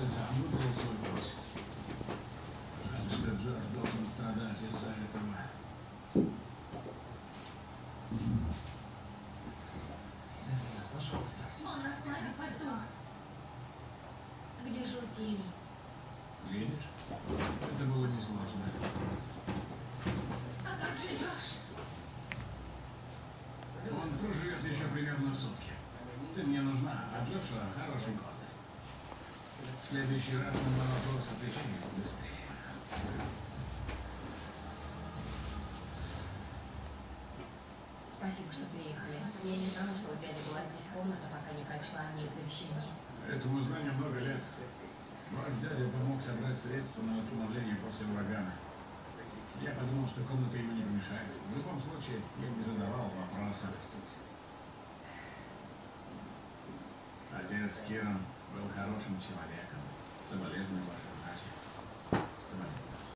сам выбрал свой путь. Жаль, что Джордж должен страдать из-за этого. Пожалуйста. Он на складе пальто. Где желтели? Видишь? Это было несложно. А как же Джош? Он проживет еще примерно сутки. Ты мне нужна, а Джоша хороший кот. В следующий раз на мой вопрос отвечай быстрее. Спасибо, что приехали. Я не знала, что у дяди была здесь комната, пока не прочла о ней завещание. Этому зданию много лет. Ваш дядя помог собрать средства на восстановление после урагана. Я подумал, что комната ему не помешает. В любом случае, я не задавал вопросов. Отец Киран был хорошим человеком. Соболезную.